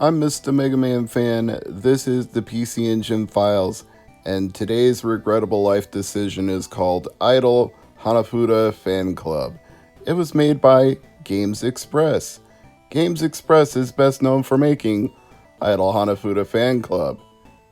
I'm Mr. MegaManFan. This is the PC Engine Files, and today's regrettable life decision is called Idol Hanafuda Fan Club. It was made by Games Express. Games Express is best known for making Idol Hanafuda Fan Club.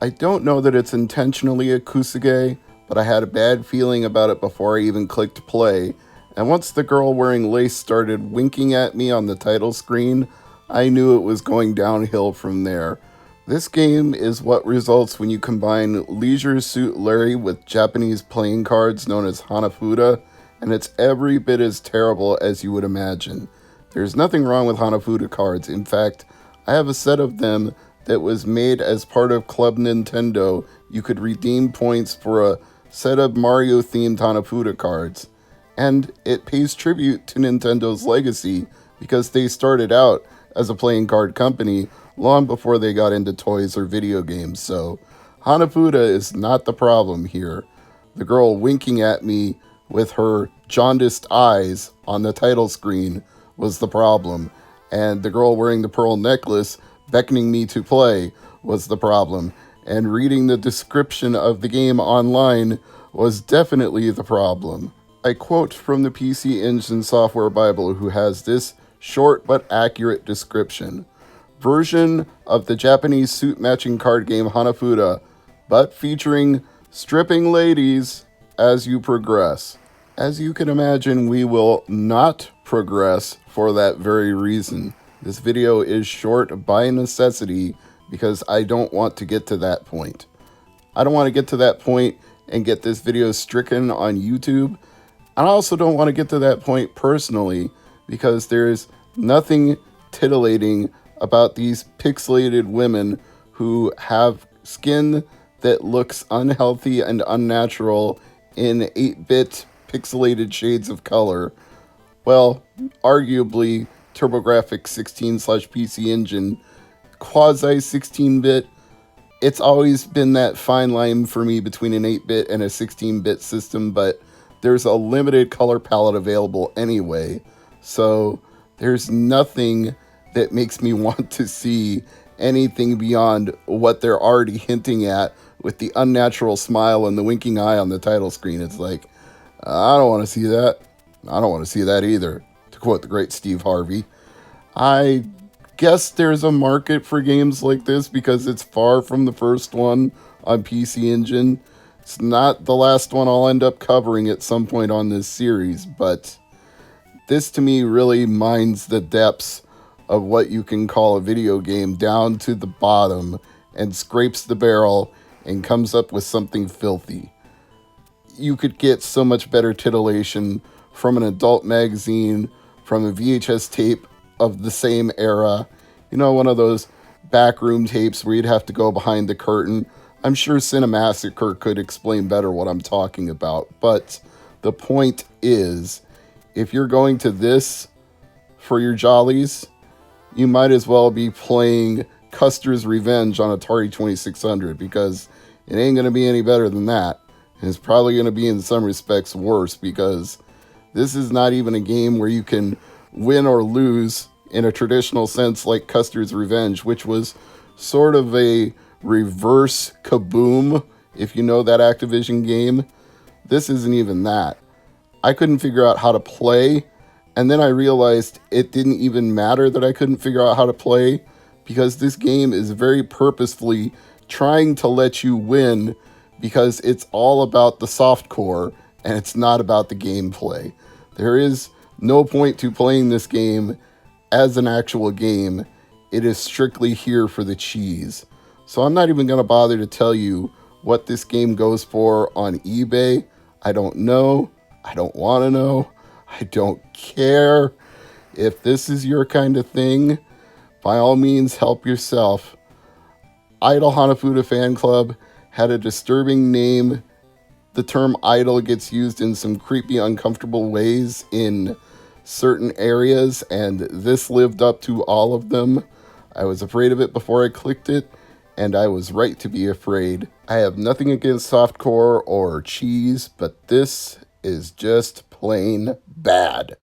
I don't know that it's intentionally a kusoge, but I had a bad feeling about it before I even clicked play, and once the girl wearing lace started winking at me on the title screen, I knew it was going downhill from there. This game is what results when you combine Leisure Suit Larry with Japanese playing cards known as Hanafuda, and it's every bit as terrible as you would imagine. There's nothing wrong with Hanafuda cards. In fact, I have a set of them that was made as part of Club Nintendo. You could redeem points for a set of Mario-themed Hanafuda cards. And it pays tribute to Nintendo's legacy because they started out as a playing card company long before they got into toys or video games. So Hanafuda is not the problem here. The girl winking at me with her jaundiced eyes on the title screen was the problem. And the girl wearing the pearl necklace beckoning me to play was the problem. And reading the description of the game online was definitely the problem. I quote from the PC Engine Software Bible, who has this short but accurate description. Version of the Japanese suit matching card game Hanafuda, but featuring stripping ladies as you progress. As you can imagine, we will not progress for that very reason. This video is short by necessity because I don't want to get to that point. I don't want to get to that point and get this video stricken on YouTube. I also don't want to get to that point personally because there's nothing titillating about these pixelated women who have skin that looks unhealthy and unnatural in 8-bit pixelated shades of color. Well, arguably TurboGrafx 16/PC Engine, quasi 16-bit. It's always been that fine line for me between an 8-bit and a 16-bit system, but there's a limited color palette available anyway, so there's nothing that makes me want to see anything beyond what they're already hinting at with the unnatural smile and the winking eye on the title screen. It's like, I don't want to see that. I don't want to see that either, to quote the great Steve Harvey. I guess there's a market for games like this because it's far from the first one on PC Engine. It's not the last one I'll end up covering at some point on this series, but this to me really mines the depths of what you can call a video game down to the bottom and scrapes the barrel and comes up with something filthy. You could get so much better titillation from an adult magazine, from a VHS tape of the same era. You know, one of those backroom tapes where you'd have to go behind the curtain. I'm sure Cinemassacre could explain better what I'm talking about, but the point is, if you're going to this for your jollies, you might as well be playing Custer's Revenge on Atari 2600 because it ain't going to be any better than that. And it's probably going to be in some respects worse because this is not even a game where you can win or lose in a traditional sense like Custer's Revenge, which was sort of a reverse Kaboom, if you know that Activision game. This isn't even that. I couldn't figure out how to play, and then I realized it didn't even matter that I couldn't figure out how to play because this game is very purposefully trying to let you win because it's all about the softcore and it's not about the gameplay. There is no point to playing this game as an actual game. It is strictly here for the cheese. So I'm not even going to bother to tell you what this game goes for on eBay. I don't know. I don't want to know. I don't care. If this is your kind of thing, by all means, help yourself. Idol Hanafuda Fan Club had a disturbing name. The term idol gets used in some creepy, uncomfortable ways in certain areas, and this lived up to all of them. I was afraid of it before I clicked it, and I was right to be afraid. I have nothing against softcore or cheese, but this is just plain bad.